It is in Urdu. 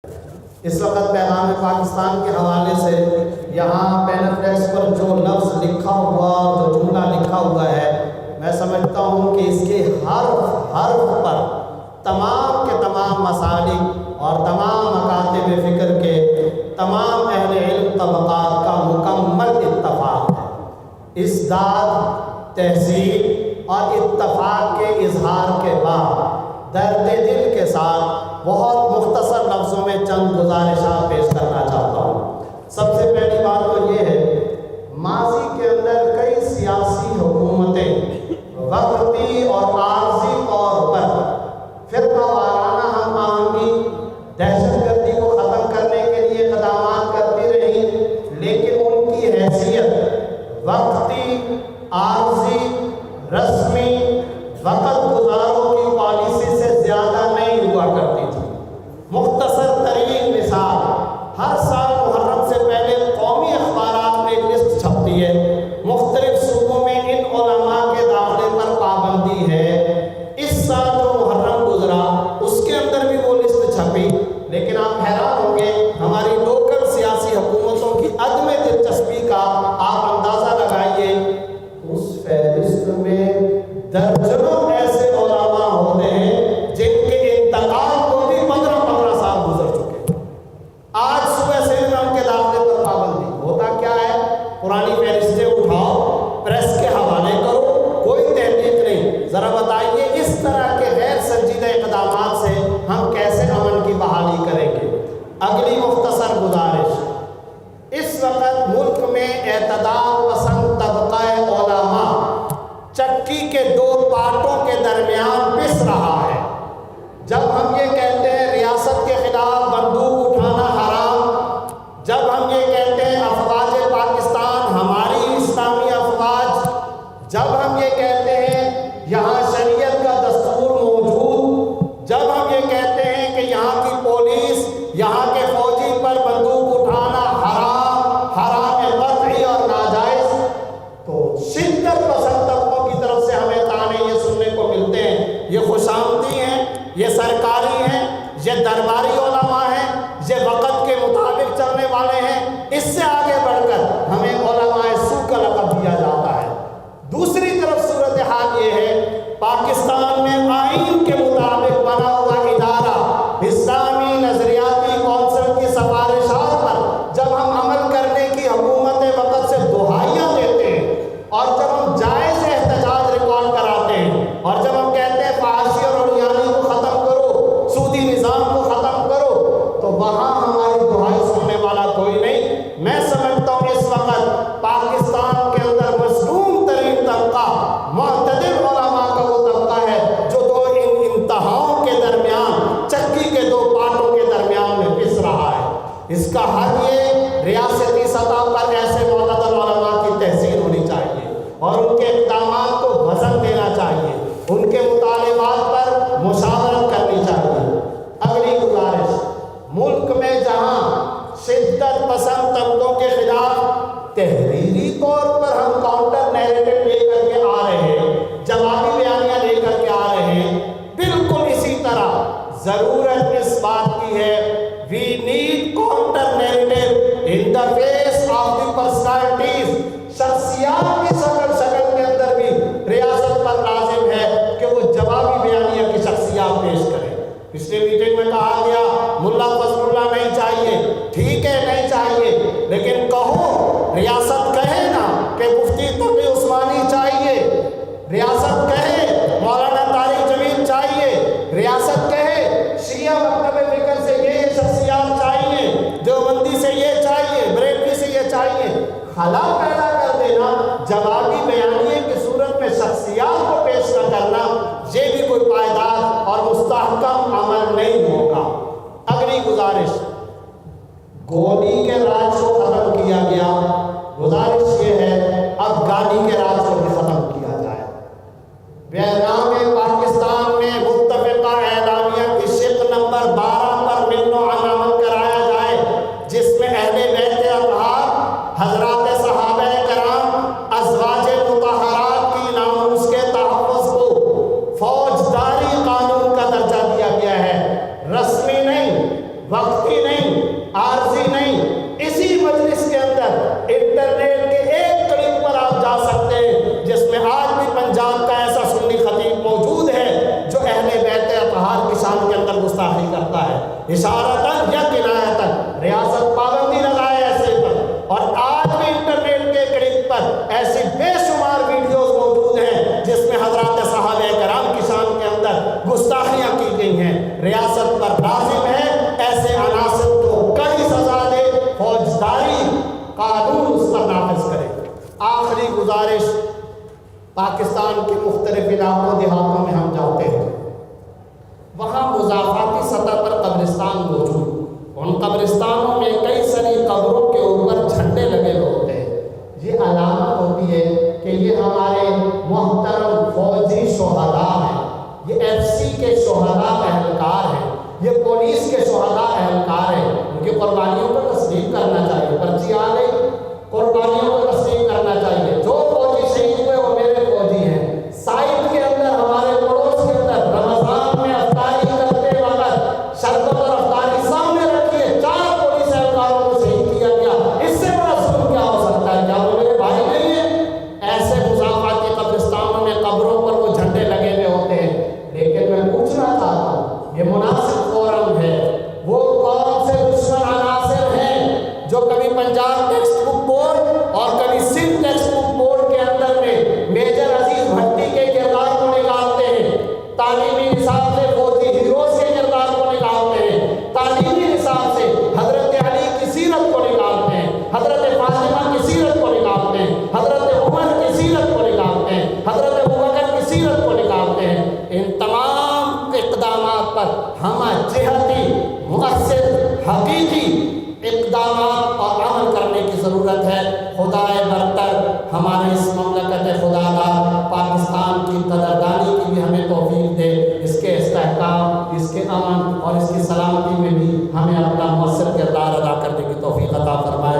اس وقت پیغام پاکستان کے حوالے سے یہاں پینفلیکس پر جو لفظ لکھا ہوا اور جو جملہ لکھا ہوا ہے، میں سمجھتا ہوں کہ اس کے حرف پر تمام کے تمام مسالک اور تمام مکاتب فکر کے تمام اہل علم طبقات کا مکمل اتفاق ہے۔ اس داد، تہذیب اور اتفاق کے اظہار کے بعد درد دل کے ساتھ بہت مختصر لفظوں میں چند گزارشات پیش کرنا چاہتا ہوں۔ سب سے پہلی بات تو یہ ہے، ماضی کے اندر کئی سیاسی حکومتیں وقتی اور عارضی طور پر فرقہ وارانہ ہم آہنگی، دہشت گردی کو ختم کرنے کے لیے اقدامات کرتی رہی، لیکن ان کی حیثیت وقتی، عارضی، رسمی، وقت گزاروں کی پالیسی سے زیادہ نہیں ہوا کرتی تھی۔ مختصر ترین مثال، ہر سال محرم سے پہلے قومی اخبارات میں ایک لسٹ چھپتی ہے، مختلف صوبوں میں ان علماء کے داخلے پر پابندی ہے۔ اس سال جو محرم گزرا اس کے اندر بھی وہ لسٹ چھپی، لیکن آپ حیران ہوں گے ہماری لوکل سیاسی حکومتوں کی عدم دلچسپی کا آپ اندازہ لگائیے۔ اس فہرست میں درجنوں ایسے علماء ہوتے ہیں جن کے انتقال کو بھی 15 سال گزر چکے، آج صبح سے میں ان کے داخلے پر پابندی۔ ہوتا کیا ہے، پرانی فہرستیں اٹھاؤ، پریس کے حوالے کرو، کوئی تحقیق نہیں۔ ذرا بتائیے اس طرح کے غیر سنجیدہ اقدامات سے ہم کیسے امن کی بحالی کریں گے؟ اگلی مختصر گزارش، اس وقت ملک میں اعتدال پسند طبقہ علماء چکی کے دو پارٹوں کے درمیان پس رہا ہے۔ جب ہم یہ کہتے ہیں ریاست کے خلاف بندوق اٹھانا حرام، جب ہم یہ کہتے ہیں افواج پاکستان ہماری اسلامی افواج، جب ہم یہ کہتے ہیں یہاں شریعت کا دستور موجود، جب ہم یہ کہتے ہیں کہ یہاں کی پولیس، یہاں کے فوجی پر بندوق اٹھانا حرام قطعی اور ناجائز، تو شدت پسند طبقوں کی طرف سے ہمیں تانے یہ سننے کو ملتے ہیں، یہ خوشامدی ہیں، یہ سرکاری ہیں، یہ درباری علماء ہیں، یہ وقت کے مطابق چلنے والے ہیں۔ اس سے آگے بڑھ کر ہمیں علماء سو کا لقب دیا جاتا ہے۔ دوسری طرف صورتحال یہ ہے، پاکستان میں آئین کے مطابق بنا ہوا ادارہ اسلامی نظریاتی کونسل کی سفارشات پر جب ہم عمل کرنے کی حکومت وقت سے دہائیاں دیتے ہیں، اور جب ہم جائز احتجاج ریکارڈ کراتے ہیں، اور جب ہم کہتے ہیں فحاشی اور عریانی کو ختم کرو، سودی نظام کو ختم کرو، تو وہاں ہماری دہائی سننے والا کوئی نہیں۔ میں سمجھتا ہوں اس وقت پاکستان کے اندر مظلوم ترین طبقہ معتدل علماء کا وہ طبقہ ہے جو دو انتہاؤں کے درمیان، چکی کے دو پارٹوں کے درمیان میں پس رہا ہے۔ اس کا حل یہ ریاستی سطح پر ایسے معتدل علماء کی تحسین ہونی چاہیے اور ان کے اقدامات کو وزن دینا چاہیے، ان کے مطالبات پر مشاورت کرنی چاہیے۔ اگلی گزارش، ملک میں جہاں شدت پسند طبقوں کے خلاف تحریری طور پر ہم کاؤنٹر نیریٹو لے کر کے آ رہے ہیں، جوابی بیانیاں لے کر کے آ رہے ہیں، بالکل اسی طرح ضرورت اس بات کی ہے، we need counter narrative in the face of the personalities۔ شخصیات کی شکل کے اندر بھی ریاست پر لازم ہے کہ وہ جوابی بیانیہ کی شخصیات پیش کریں۔ پچھلی میٹنگ میں کہا گیا ملا فضل اللہ نہیں چاہیے، ٹھیک ہے نہیں چاہیے، لیکن کہو، ریاست کہے نا کہ مفتی تقی عثمانی چاہیے، ریاست کہے مولانا طارق جمیل چاہیے، ریاست کہے شیعہ مکتب فکر سے یہ شخصیات چاہیے، دیوبندی سے یہ چاہیے، بریلوی سے یہ چاہیے۔ خلا پیدا کر دینا، جوابی بیانیے کی صورت میں شخصیات کو پیش نہ کرنا، یہ بھی کوئی پائیدار اور مستحکم عمل نہیں ہوگا۔ اگلی گزارش، گولی کے راج کو ختم کیا گیا، گزارش یہ ہے اب گاڑی کے راج کو بھی ختم کیا جائے۔ بیانام پاکستان میں متفقہ اعلامیہ کی شق نمبر 12 پر ملن و عمل کرایا جائے، جس میں اہل بیت اطہار، حضرات صحابہ کرام، ازواج مطہرات کی ناموس کے تحفظ کو فوجداری قانون کا درجہ دیا گیا ہے۔ رسمی نہیں، وقتی ضروری نہیں، عارضی نہیں، اسی مجلس کے اندر انٹرنیٹ کے ایک کلک پر آپ جا سکتے ہیں، جس میں آج بھی پنجاب کا ایسا سنی خطیب موجود ہے جو اہل بیت اطہار کی شان کے اندر گستاخی کرتا ہے، اشارتاً یا کنایتاً ریاست پابندی لگائے ایسے پر، اور آج بھی انٹرنیٹ کے کلک پر ایسی بے شمار ویڈیوز موجود ہیں جس میں حضرات صحابہ کرام کی شان کے اندر گستاخیاں کی گئی ہیں۔ ریاست پر لازم ہے ایسے عناصر کو کڑی سزا دے، فوجداری قانون اس پر نافذ کرے۔ آخری گزارش، پاکستان کے مختلف علاقوں دیہاتوں میں ہم جاتے ہیں، وہاں مضافاتی سطح پر قبرستان موجود، ان قبرستانوں میں کئی ساری قبروں کے اوپر جھنڈے لگے ہوتے ہیں۔ یہ علامت ہوتی ہے کہ یہ ہمارے محترم فوجی شہداء ہیں، یہ FC کے شہداء اہلکار ہیں، یہ پولیس کے شہداء اہلکار ہیں، ان کی قربانیوں کو تسلیم کرنا چاہیے۔ پرچی آ گئی، قربانیوں کو تسلیم کرنا چاہیے۔ جو فوجی شہید ہوئے وہ میرے فوجی ہیں۔ سائٹ کے اندر، ہمارے پڑوس کے اندر رمضان میں افطاری کرتے وقت شربت اور افطاری سامنے رکھیے، 4 پولیس اہلکاروں کو شہید کیا گیا، اس سے بڑا ظلم کیا ہو سکتا ہے؟ کیا وہ میرے بھائی نہیں ہیں؟ ایسے مضافاتی قبرستانوں میں قبروں پر وہ جھنڈے لگے ہوئے ہوتے ہیں، لیکن میں پوچھنا چاہتا ہوں، یہ مناسب فورم ہے، وہ کون سے دشمن عناصر ہیں جو کبھی پنجاب ٹیکسٹ بک بورڈ اور کبھی سندھ ٹیکسٹ بک بورڈ کے اندر میں میجر عزیز بھٹی کے کردار کو نکالتے ہیں، تعلیمی نصاب سے فوجی ہیروز کے کردار کو نکالتے ہیں، تعلیمی نصاب سے حضرت علی کی سیرت کو نکالتے ہیں، حضرت فاطمہ کی سیرت کو نکالتے ہیں، حضرت عمر کی سیرت کو نکالتے ہیں، حضرت ابوبکر کی سیرت کو نکالتے ہیں۔ ان تمام اقدامات پر ہم جہتی، مؤثر، حقیقی اقدامات اور عمل کرنے کی ضرورت ہے۔ خدائے برتر ہمارے اس مملکت خدا دار پاکستان کی قدردانی کی بھی ہمیں توفیق دے، اس کے استحکام، اس کے امن اور اس کی سلامتی میں بھی ہمیں اپنا مؤثر کردار ادا کرنے کی توفیق عطا فرمائے۔